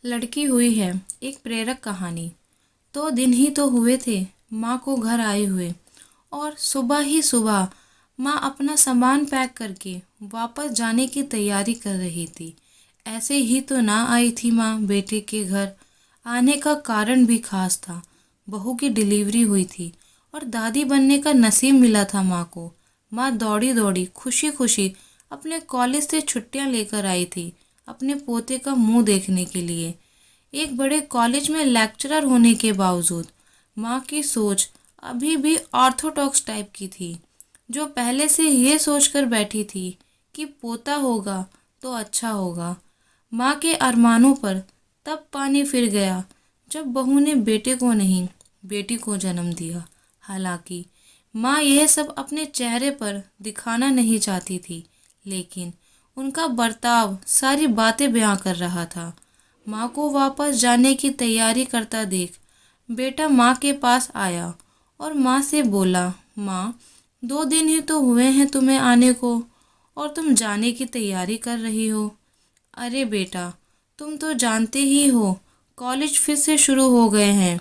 लड़की हुई है। एक प्रेरक कहानी। 2 दिन ही तो हुए थे माँ को घर आए हुए, और सुबह ही सुबह माँ अपना सामान पैक करके वापस जाने की तैयारी कर रही थी। ऐसे ही तो ना आई थी माँ बेटे के घर। आने का कारण भी खास था। बहू की डिलीवरी हुई थी और दादी बनने का नसीब मिला था माँ को। माँ दौड़ी दौड़ी खुशी खुशी अपने कॉलेज से छुट्टियां लेकर आई थी, अपने पोते का मुंह देखने के लिए। एक बड़े कॉलेज में लेक्चरर होने के बावजूद माँ की सोच अभी भी ऑर्थोडॉक्स टाइप की थी, जो पहले से ये सोचकर बैठी थी कि पोता होगा तो अच्छा होगा। माँ के अरमानों पर तब पानी फिर गया जब बहू ने बेटे को नहीं, बेटी को जन्म दिया। हालांकि माँ यह सब अपने चेहरे पर दिखाना नहीं चाहती थी, लेकिन उनका बर्ताव सारी बातें बयां कर रहा था। माँ को वापस जाने की तैयारी करता देख बेटा माँ के पास आया और माँ से बोला, माँ, 2 दिन ही तो हुए हैं तुम्हें आने को और तुम जाने की तैयारी कर रही हो। अरे बेटा, तुम तो जानते ही हो कॉलेज फिर से शुरू हो गए हैं।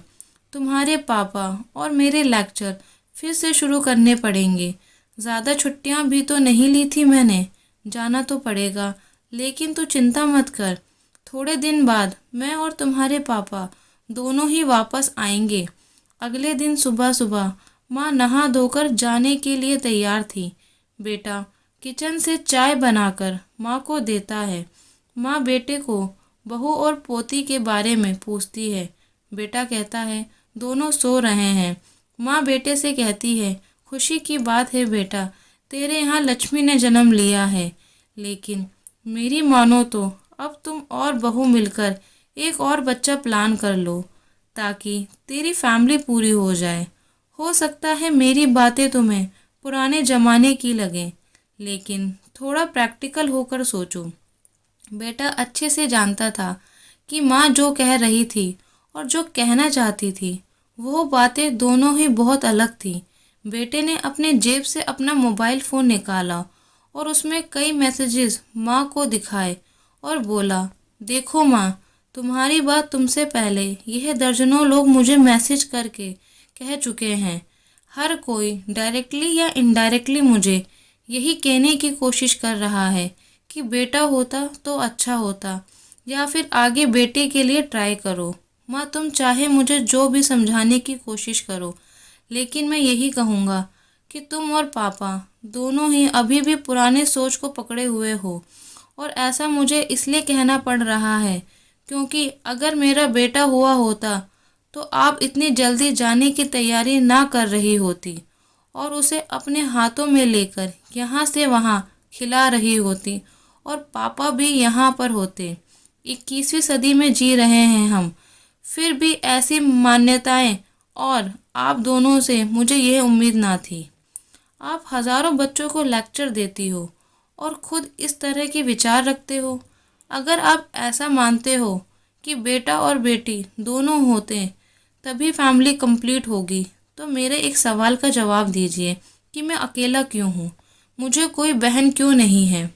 तुम्हारे पापा और मेरे लेक्चर फिर से शुरू करने पड़ेंगे। ज़्यादा छुट्टियां भी तो नहीं ली थी मैंने। जाना तो पड़ेगा, लेकिन तू चिंता मत कर। थोड़े दिन बाद मैं और तुम्हारे पापा दोनों ही वापस आएंगे। अगले दिन सुबह सुबह माँ नहा धोकर जाने के लिए तैयार थी। बेटा किचन से चाय बनाकर माँ को देता है। माँ बेटे को बहू और पोती के बारे में पूछती है। बेटा कहता है दोनों सो रहे हैं। माँ बेटे से कहती है, खुशी की बात है बेटा, तेरे यहाँ लक्ष्मी ने जन्म लिया है। लेकिन मेरी मानो तो अब तुम और बहू मिलकर एक और बच्चा प्लान कर लो, ताकि तेरी फैमिली पूरी हो जाए। हो सकता है मेरी बातें तुम्हें पुराने जमाने की लगें, लेकिन थोड़ा प्रैक्टिकल होकर सोचो। बेटा अच्छे से जानता था कि माँ जो कह रही थी और जो कहना चाहती थी, वो बातें दोनों ही बहुत अलग थी। बेटे ने अपने जेब से अपना मोबाइल फ़ोन निकाला और उसमें कई मैसेजेस माँ को दिखाए और बोला, देखो माँ, तुम्हारी बात तुमसे पहले यह दर्जनों लोग मुझे मैसेज करके कह चुके हैं। हर कोई डायरेक्टली या इनडायरेक्टली मुझे यही कहने की कोशिश कर रहा है कि बेटा होता तो अच्छा होता, या फिर आगे बेटे के लिए ट्राई करो। माँ तुम चाहे मुझे जो भी समझाने की कोशिश करो, लेकिन मैं यही कहूँगा कि तुम और पापा दोनों ही अभी भी पुराने सोच को पकड़े हुए हो। और ऐसा मुझे इसलिए कहना पड़ रहा है क्योंकि अगर मेरा बेटा हुआ होता तो आप इतनी जल्दी जाने की तैयारी ना कर रही होती और उसे अपने हाथों में लेकर यहाँ से वहाँ खिला रही होती, और पापा भी यहाँ पर होते। 21वीं सदी में जी रहे हैं हम, फिर भी ऐसी मान्यताएं, और आप दोनों से मुझे यह उम्मीद ना थी। आप हजारों बच्चों को लेक्चर देती हो और खुद इस तरह के विचार रखते हो। अगर आप ऐसा मानते हो कि बेटा और बेटी दोनों होते तभी फैमिली कंप्लीट होगी, तो मेरे एक सवाल का जवाब दीजिए कि मैं अकेला क्यों हूँ? मुझे कोई बहन क्यों नहीं है?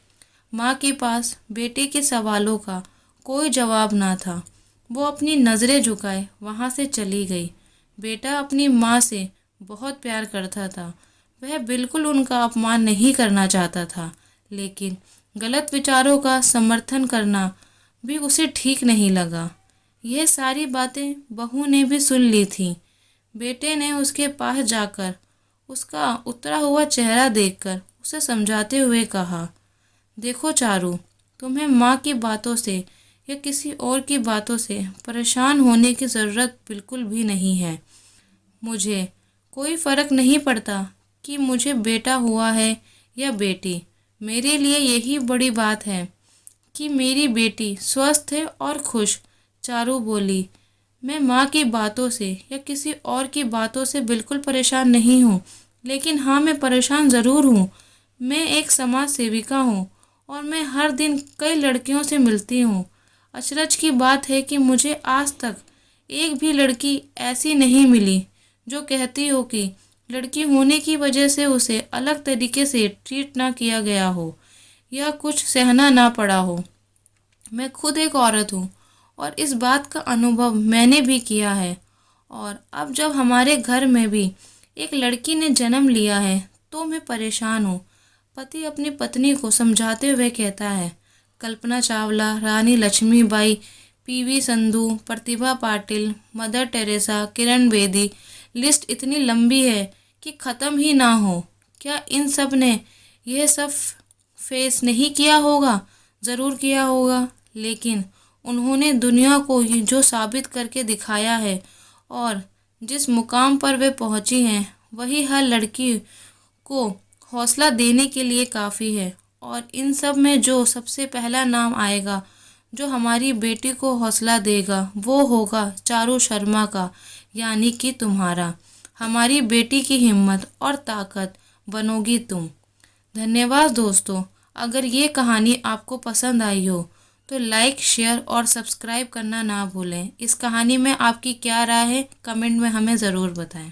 माँ के पास बेटे के सवालों का कोई जवाब ना था। वो अपनी नज़रें झुकाए वहाँ से चली गई। बेटा अपनी माँ से बहुत प्यार करता था। वह बिल्कुल उनका अपमान नहीं करना चाहता था, लेकिन गलत विचारों का समर्थन करना भी उसे ठीक नहीं लगा। यह सारी बातें बहू ने भी सुन ली थी। बेटे ने उसके पास जाकर उसका उतरा हुआ चेहरा देखकर उसे समझाते हुए कहा, देखो चारू, तुम्हें माँ की बातों से या किसी और की बातों से परेशान होने की ज़रूरत बिल्कुल भी नहीं है। मुझे कोई फ़र्क नहीं पड़ता कि मुझे बेटा हुआ है या बेटी। मेरे लिए यही बड़ी बात है कि मेरी बेटी स्वस्थ है और खुश। चारू बोली, मैं माँ की बातों से या किसी और की बातों से बिल्कुल परेशान नहीं हूँ, लेकिन हाँ, मैं परेशान ज़रूर हूँ। मैं एक समाज सेविका हूँ और मैं हर दिन कई लड़कियों से मिलती हूँ। अचरज की बात है कि मुझे आज तक एक भी लड़की ऐसी नहीं मिली जो कहती हो कि लड़की होने की वजह से उसे अलग तरीके से ट्रीट ना किया गया हो या कुछ सहना ना पड़ा हो। मैं खुद एक औरत हूँ और इस बात का अनुभव मैंने भी किया है। और अब जब हमारे घर में भी एक लड़की ने जन्म लिया है तो मैं परेशान हूँ। पति अपनी पत्नी को समझाते हुए कहता है, कल्पना चावला, रानी Lakshmibai, PV Sandhu, Pratibha Patil, mother Teresa, Kiran Bedi, list इतनी लंबी है कि ख़त्म ही ना हो। क्या इन सब ने यह सब फेस नहीं किया होगा? ज़रूर किया होगा, लेकिन उन्होंने दुनिया को ये जो साबित करके दिखाया है और जिस मुकाम पर वे पहुंची हैं, वही हर लड़की को हौसला देने के लिए काफ़ी है। और इन सब में जो सबसे पहला नाम आएगा, जो हमारी बेटी को हौसला देगा, वो होगा चारू शर्मा का, यानी कि तुम्हारा। हमारी बेटी की हिम्मत और ताकत बनोगी तुम। धन्यवाद दोस्तों। अगर ये कहानी आपको पसंद आई हो तो लाइक, शेयर और सब्सक्राइब करना ना भूलें। इस कहानी में आपकी क्या राय है, कमेंट में हमें ज़रूर बताएं।